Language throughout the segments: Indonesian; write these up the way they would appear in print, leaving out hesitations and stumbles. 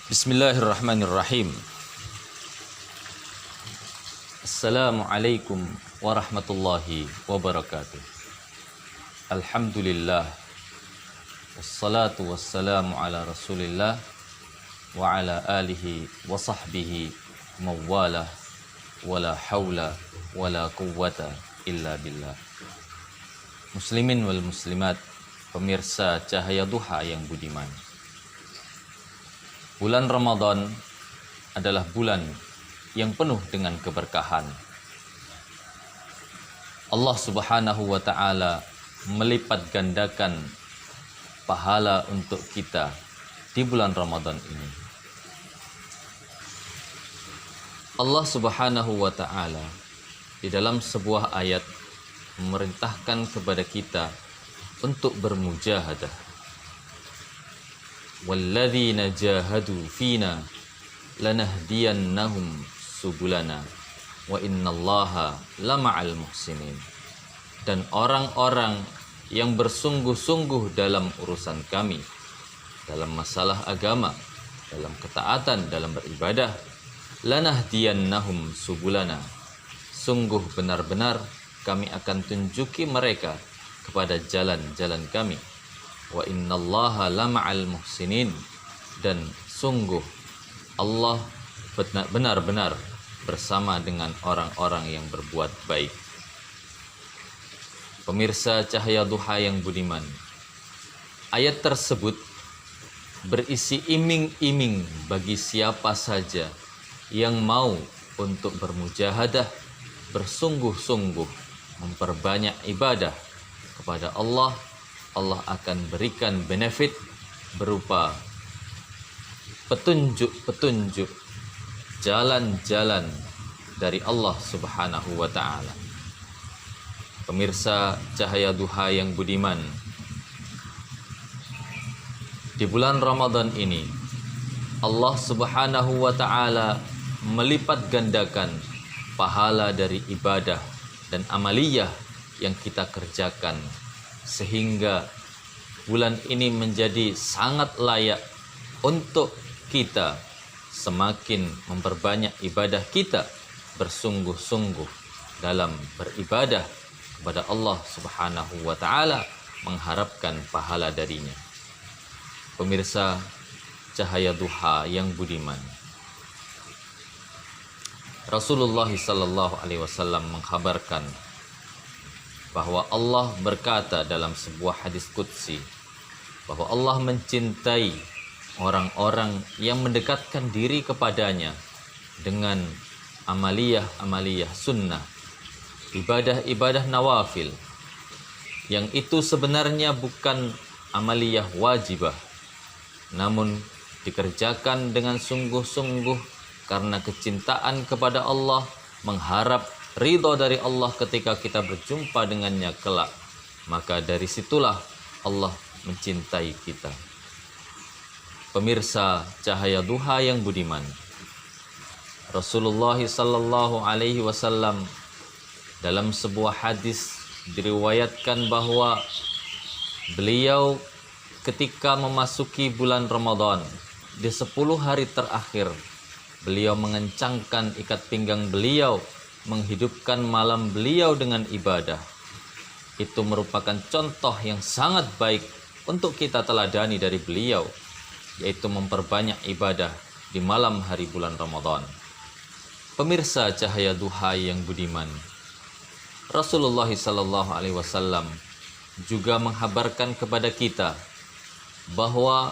Bismillahirrahmanirrahim. Assalamualaikum warahmatullahi wabarakatuh. Alhamdulillah. Wassalatu wassalamu ala rasulillah wa ala alihi wa sahbihi mawalah wala hawla wala quwwata illa billah. Muslimin wal muslimat, pemirsa Cahaya Duha yang budiman. Bulan Ramadan adalah bulan yang penuh dengan keberkahan. Allah Subhanahu wa Ta'ala melipat gandakan pahala untuk kita di bulan Ramadan ini. Allah Subhanahu wa Ta'ala di dalam sebuah ayat memerintahkan kepada kita untuk bermujahadah. Walladzina jahadu fina lanahdiyannahum subulana wa innallaha lama'al muhsinin. Dan orang-orang yang bersungguh-sungguh dalam urusan kami, dalam masalah agama, dalam ketaatan, dalam beribadah, lanahdiyannahum subulana, sungguh benar-benar kami akan tunjuki mereka kepada jalan-jalan kami. Wa innallaha lama'al muhsinin, dan sungguh Allah benar-benar bersama dengan orang-orang yang berbuat baik. Pemirsa Cahaya Duha yang budiman, ayat tersebut berisi iming-iming bagi siapa saja yang mau untuk bermujahadah, bersungguh-sungguh memperbanyak ibadah kepada Allah. Allah akan berikan benefit berupa petunjuk-petunjuk, jalan-jalan dari Allah Subhanahu wa Ta'ala. Pemirsa Cahaya Duha yang budiman, di bulan Ramadan ini Allah Subhanahu wa Ta'ala melipat gandakan pahala dari ibadah dan amaliyah yang kita kerjakan, sehingga bulan ini menjadi sangat layak untuk kita semakin memperbanyak ibadah kita, bersungguh-sungguh dalam beribadah kepada Allah Subhanahu wa Ta'ala, mengharapkan pahala darinya. Pemirsa Cahaya Duha yang budiman, Rasulullah sallallahu alaihi wasallam mengkhabarkan bahwa Allah berkata dalam sebuah hadis qudsi bahwa Allah mencintai orang-orang yang mendekatkan diri kepadanya dengan amaliyah-amaliyah sunnah, ibadah-ibadah nawafil, yang itu sebenarnya bukan amaliyah wajibah, namun dikerjakan dengan sungguh-sungguh karena kecintaan kepada Allah, mengharap ridho dari Allah ketika kita berjumpa dengannya kelak. Maka dari situlah Allah mencintai kita. Pemirsa Cahaya Duha yang budiman, Rasulullah sallallahu alaihi wasallam dalam sebuah hadis diriwayatkan bahwa beliau ketika memasuki bulan Ramadan, di 10 hari terakhir, beliau mengencangkan ikat pinggang beliau, menghidupkan malam beliau dengan ibadah. Itu merupakan contoh yang sangat baik untuk kita teladani dari beliau, yaitu memperbanyak ibadah di malam hari bulan Ramadan. Pemirsa Cahaya Duha yang budiman, Rasulullah sallallahu alaihi wasallam juga menghabarkan kepada kita bahwa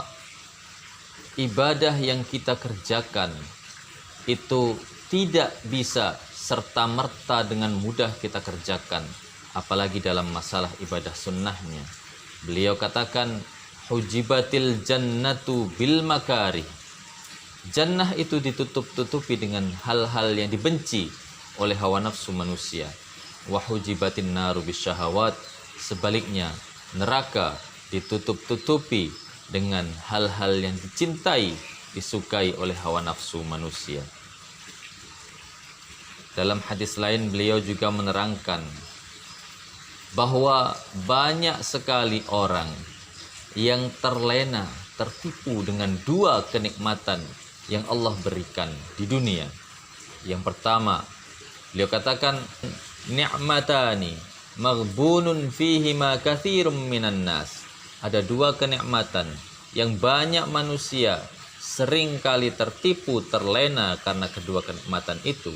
ibadah yang kita kerjakan itu tidak bisa serta-merta dengan mudah kita kerjakan, apalagi dalam masalah ibadah sunnahnya. Beliau katakan, hujibatil jannatu bil makarih. Jannah itu ditutup-tutupi dengan hal-hal yang dibenci oleh hawa nafsu manusia. Wa hujibatin naru bisyahawat. Sebaliknya, neraka ditutup-tutupi dengan hal-hal yang dicintai, disukai oleh hawa nafsu manusia. Dalam hadis lain beliau juga menerangkan bahwa banyak sekali orang yang terlena, tertipu dengan dua kenikmatan yang Allah berikan di dunia. Yang pertama, beliau katakan ni'matani maghbunun fihima katsirum minan nas. Ada dua kenikmatan yang banyak manusia sering kali tertipu, terlena karena kedua kenikmatan itu,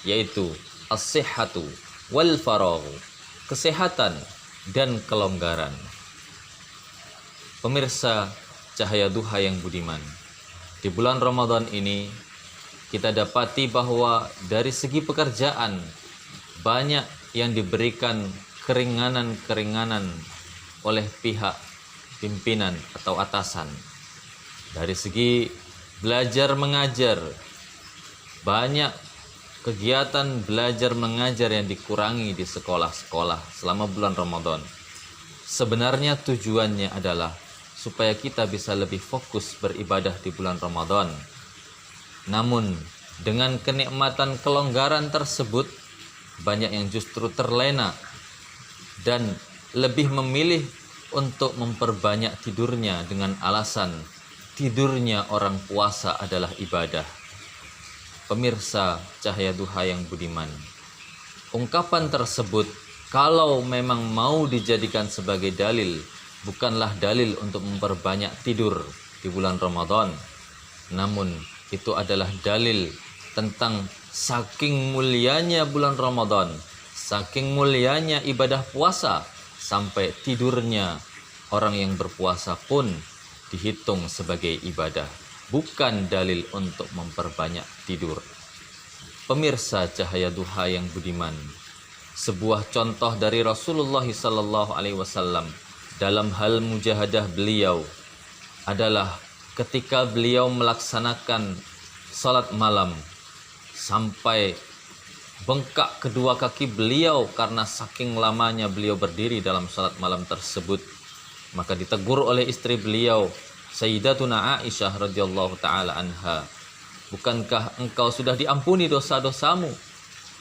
yaitu as-sihhatu wal faragh, kesehatan dan kelonggaran. Pemirsa Cahaya Duha yang budiman, di bulan Ramadan ini kita dapati bahwa dari segi pekerjaan banyak yang diberikan keringanan-keringanan oleh pihak pimpinan atau atasan. Dari segi belajar mengajar, banyak kegiatan belajar mengajar yang dikurangi di sekolah-sekolah selama bulan Ramadan. Sebenarnya tujuannya adalah supaya kita bisa lebih fokus beribadah di bulan Ramadan. Namun dengan kenikmatan kelonggaran tersebut, banyak yang justru terlena dan lebih memilih untuk memperbanyak tidurnya dengan alasan tidurnya orang puasa adalah ibadah. Pemirsa Cahaya Duha yang budiman, ungkapan tersebut kalau memang mau dijadikan sebagai dalil, bukanlah dalil untuk memperbanyak tidur di bulan Ramadan. Namun itu adalah dalil tentang saking mulianya bulan Ramadan, saking mulianya ibadah puasa, sampai tidurnya orang yang berpuasa pun dihitung sebagai ibadah, bukan dalil untuk memperbanyak tidur. Pemirsa Cahaya Duha yang budiman, sebuah contoh dari Rasulullah SAW dalam hal mujahadah beliau adalah ketika beliau melaksanakan salat malam sampai bengkak kedua kaki beliau karena saking lamanya beliau berdiri dalam salat malam tersebut. Maka ditegur oleh istri beliau, Sayyidatuna Aisyah radhiyallahu taala anha, bukankah engkau sudah diampuni dosa-dosamu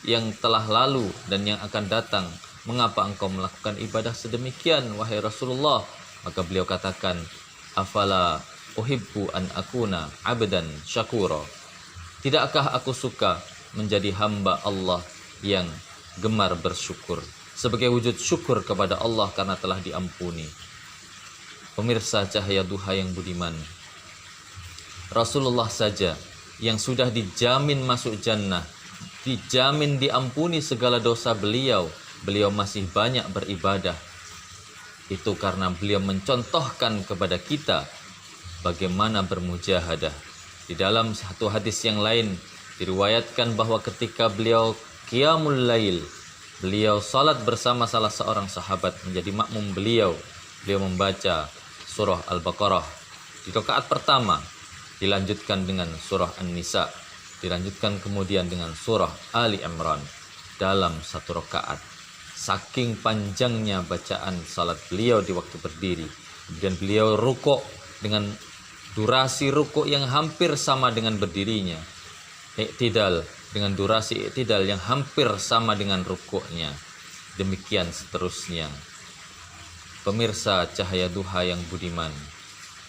yang telah lalu dan yang akan datang? Mengapa engkau melakukan ibadah sedemikian, wahai Rasulullah? Maka beliau katakan, afala uhibbu an akuna abdan syakura. Tidakkah aku suka menjadi hamba Allah yang gemar bersyukur, sebagai wujud syukur kepada Allah karena telah diampuni. Pemirsa Cahaya Duha yang budiman, Rasulullah saja yang sudah dijamin masuk jannah, dijamin diampuni segala dosa beliau masih banyak beribadah. Itu karena beliau mencontohkan kepada kita bagaimana bermujahadah. Di dalam satu hadis yang lain diriwayatkan bahwa ketika beliau qiyamul lail, beliau salat bersama salah seorang sahabat menjadi makmum beliau membaca surah Al-Baqarah. Di rakaat pertama dilanjutkan dengan surah An-Nisa, dilanjutkan kemudian dengan surah Ali Imran dalam satu rakaat. Saking panjangnya bacaan salat beliau di waktu berdiri. Kemudian beliau rukuk dengan durasi rukuk yang hampir sama dengan berdirinya. Iktidal dengan durasi iktidal yang hampir sama dengan rukuknya. Demikian seterusnya. Pemirsa Cahaya Duha yang budiman,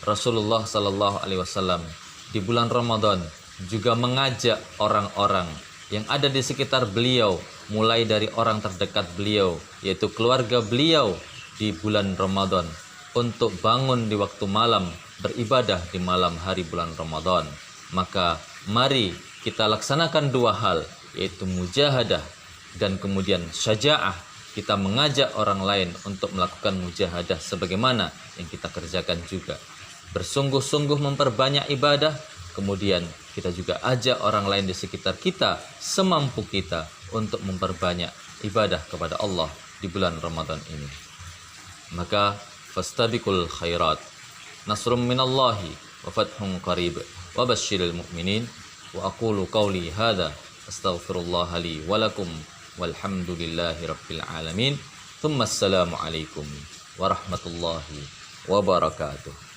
Rasulullah sallallahu alaihi wasallam di bulan Ramadan juga mengajak orang-orang yang ada di sekitar beliau, mulai dari orang terdekat beliau, yaitu keluarga beliau di bulan Ramadan, untuk bangun di waktu malam, beribadah di malam hari bulan Ramadan. Maka mari kita laksanakan dua hal, yaitu mujahadah dan kemudian syaja'ah. Kita mengajak orang lain untuk melakukan mujahadah sebagaimana yang kita kerjakan juga. Bersungguh-sungguh memperbanyak ibadah, kemudian kita juga ajak orang lain di sekitar kita semampu kita untuk memperbanyak ibadah kepada Allah di bulan Ramadan ini. Maka fastabiqul khairat, nasrum minallahi wa fathun qarib wa basyiril mu'minin. Wa aqulu qawli hadha astaghfirullah li wa lakum walhamdulillahi rabbil alamin. Thumma assalamu alaikum warahmatullahi wabarakatuh.